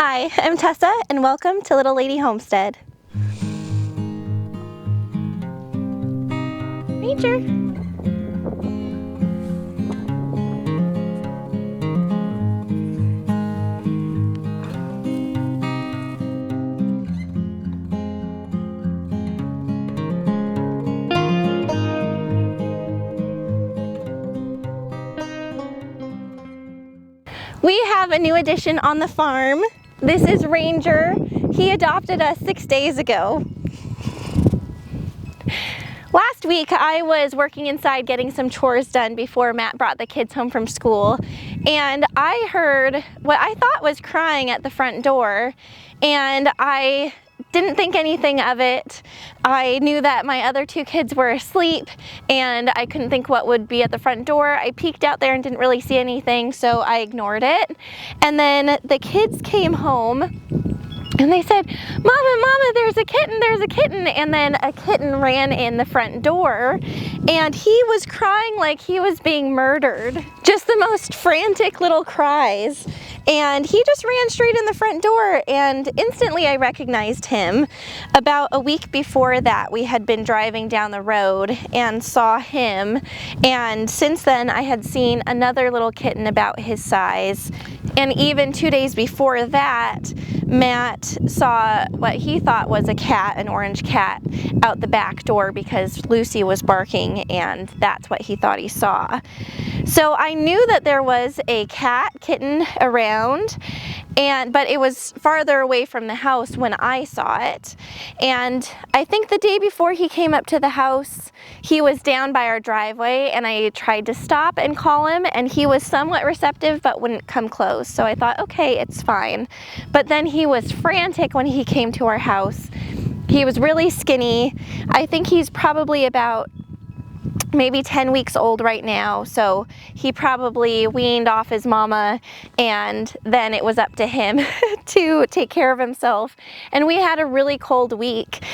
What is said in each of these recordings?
Hi, I'm Tessa, and welcome to Little Lady Homestead. Ranger. We have a new addition on the farm. This is Ranger. He adopted us 6 days ago. Last week I was working inside getting some chores done before Matt brought the kids home from school, and I heard what I thought was crying at the front door, and I didn't think anything of it. I knew that my other two kids were asleep and I couldn't think what would be at the front door. I peeked out there and didn't really see anything, so I ignored it. And then the kids came home and they said, Mama, there's a kitten. And then a kitten ran in the front door and he was crying like he was being murdered. Just the most frantic little cries. And he just ran straight in the front door, and instantly I recognized him. About a week before that, we had been driving down the road and saw him. And since then, I had seen another little kitten about his size. And even 2 days before that, Matt saw what he thought was a cat, an orange cat, out the back door because Lucy was barking, and that's what he thought he saw. So I knew that there was a kitten around, but it was farther away from the house when I saw it. And I think the day before he came up to the house, he was down by our driveway, and I tried to stop and call him, and he was somewhat receptive but wouldn't come close. So I thought, okay, it's fine. But then he was frantic when he came to our house. He was really skinny. I think he's probably about maybe 10 weeks old right now, so he probably weaned off his mama, and then it was up to him to take care of himself. And we had a really cold week.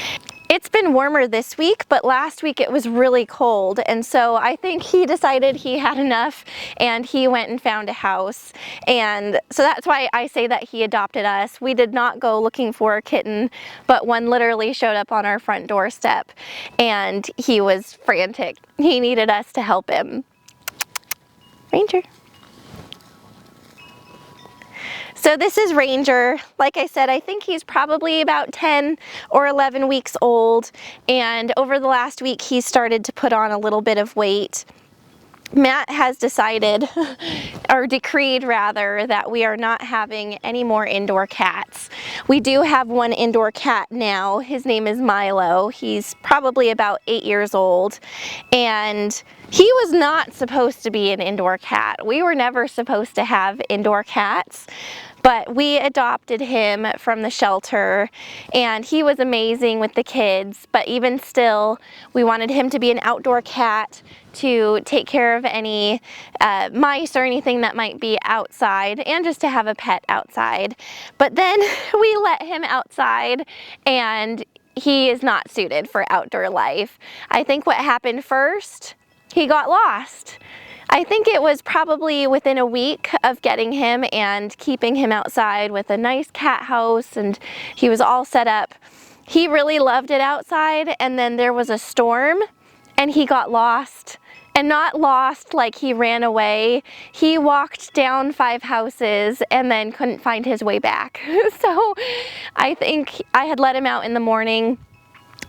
It's been warmer this week, but last week it was really cold, and so I think he decided he had enough and he went and found a house. And so that's why I say that he adopted us. We did not go looking for a kitten, but one literally showed up on our front doorstep, and he was frantic. He needed us to help him. Ranger. So this is Ranger. Like I said, I think he's probably about 10 or 11 weeks old, and over the last week he's started to put on a little bit of weight. Matt has decided, or decreed rather, that we are not having any more indoor cats. We do have one indoor cat now. His name is Milo. He's probably about 8 years old, and he was not supposed to be an indoor cat. We were never supposed to have indoor cats, but we adopted him from the shelter, and he was amazing with the kids. But even still, we wanted him to be an outdoor cat to take care of any mice or anything that might be outside, and just to have a pet outside. But then we let him outside, and he is not suited for outdoor life. I think what happened first, he got lost. I think it was probably within a week of getting him and keeping him outside with a nice cat house, and he was all set up. He really loved it outside, and then there was a storm and he got lost. And not lost like he ran away. He walked down 5 houses and then couldn't find his way back. So I think I had let him out in the morning,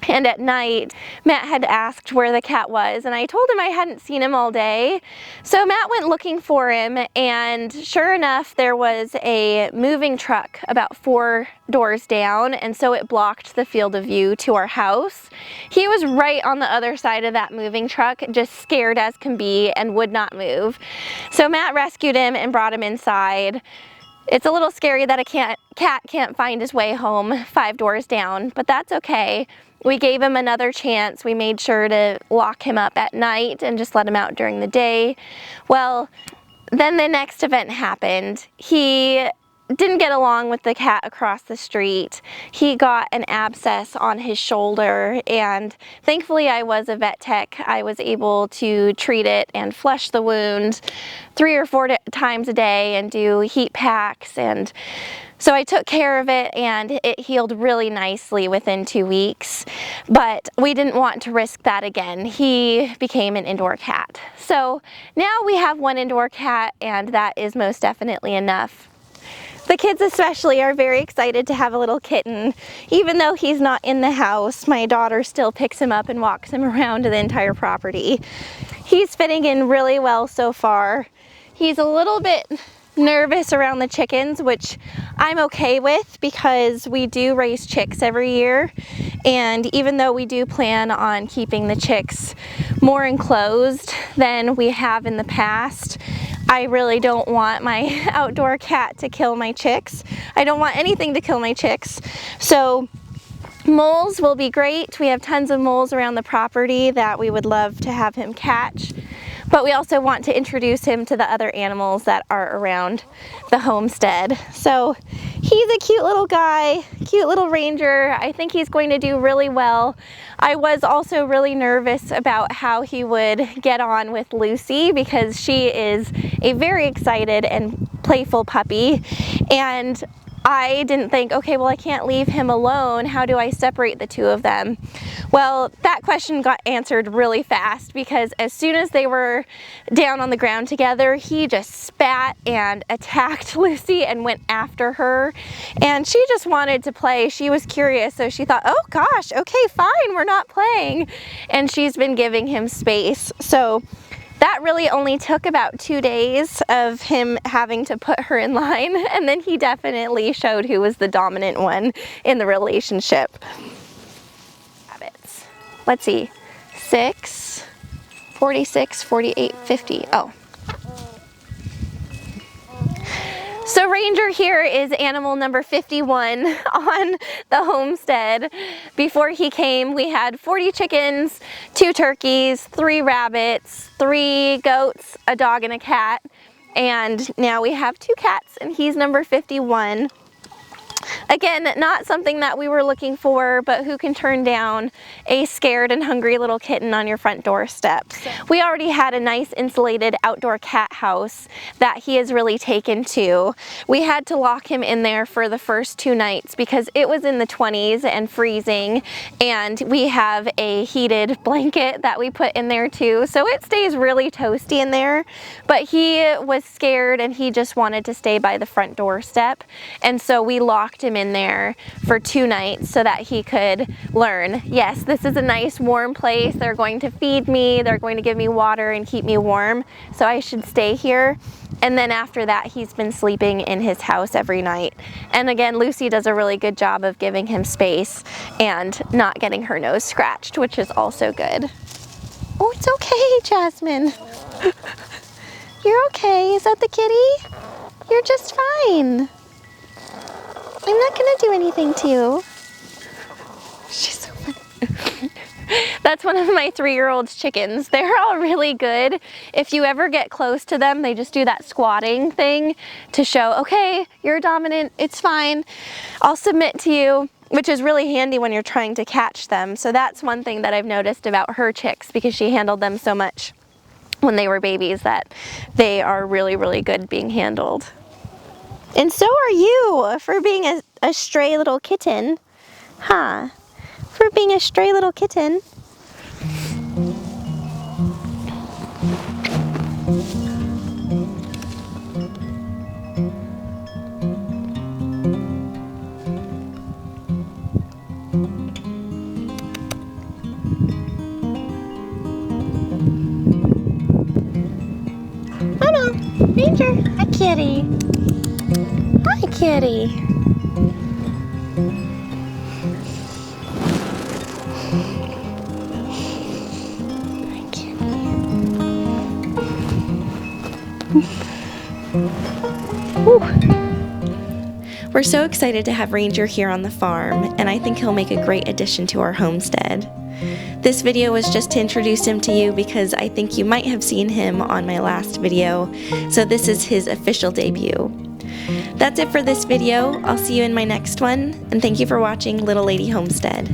and at night Matt had asked where the cat was, and I told him I hadn't seen him all day. So Matt went looking for him, and sure enough, there was a moving truck about 4 doors down, and so it blocked the field of view to our house. He was right on the other side of that moving truck, just scared as can be, and would not move. So Matt rescued him and brought him inside. It's a little scary that a cat can't find his way home 5 doors down, but that's okay. We gave him another chance. We made sure to lock him up at night and just let him out during the day. Well, then the next event happened. He didn't get along with the cat across the street. He got an abscess on his shoulder, and thankfully I was a vet tech. I was able to treat it and flush the wound 3 or 4 times a day and do heat packs, and so I took care of it and it healed really nicely within 2 weeks, but we didn't want to risk that again. He became an indoor cat. So now we have 1 indoor cat, and that is most definitely enough. The kids especially are very excited to have a little kitten. Even though he's not in the house, my daughter still picks him up and walks him around the entire property. He's fitting in really well so far. He's a little bit nervous around the chickens, which I'm okay with because we do raise chicks every year, and even though we do plan on keeping the chicks more enclosed than we have in the past, I really don't want my outdoor cat to kill my chicks. I don't want anything to kill my chicks. So moles will be great. We have tons of moles around the property that we would love to have him catch. But we also want to introduce him to the other animals that are around the homestead. So he's a cute little guy, cute little ranger. I think he's going to do really well. I was also really nervous about how he would get on with Lucy because she is a very excited and playful puppy. And I didn't think, okay, well, I can't leave him alone. How do I separate the 2 of them? Well, that question got answered really fast because as soon as they were down on the ground together, he just spat and attacked Lucy and went after her. And she just wanted to play. She was curious, so she thought, oh gosh, okay, fine, we're not playing. And she's been giving him space. So that really only took about 2 days of him having to put her in line, and then he definitely showed who was the dominant one in the relationship. Rabbits. Let's see. 6, 46, 48, 50. Oh. So Ranger here is animal number 51 on the homestead. Before he came, we had 40 chickens, 2 turkeys, 3 rabbits, 3 goats, a dog, and a cat. And now we have 2 cats, and he's number 51. Again, not something that we were looking for, but who can turn down a scared and hungry little kitten on your front doorstep? We already had a nice insulated outdoor cat house that he has really taken to. We had to lock him in there for the first 2 nights because it was in the 20s and freezing, and we have a heated blanket that we put in there too, so it stays really toasty in there. But he was scared and he just wanted to stay by the front doorstep, and so we locked him in there for 2 nights so that he could learn, yes, this is a nice warm place. They're going to feed me, they're going to give me water and keep me warm, so I should stay here. And then after that, he's been sleeping in his house every night. And again, Lucy does a really good job of giving him space and not getting her nose scratched, which is also good. Oh, it's okay, Jasmine. You're okay. Is that the kitty? You're just fine. I'm not gonna do anything to you. She's so funny. That's one of my 3-year-old's chickens. They're all really good. If you ever get close to them, they just do that squatting thing to show, okay, you're dominant, it's fine. I'll submit to you, which is really handy when you're trying to catch them. So that's one thing that I've noticed about her chicks, because she handled them so much when they were babies, that they are really, really good being handled. And so are you for being a stray little kitten, huh? For being a stray little kitten. Oh no, Ranger, hi kitty. Hi kitty. We're so excited to have Ranger here on the farm, and I think he'll make a great addition to our homestead. This video was just to introduce him to you because I think you might have seen him on my last video, so this is his official debut. That's it for this video. I'll see you in my next one, and thank you for watching Little Lady Homestead.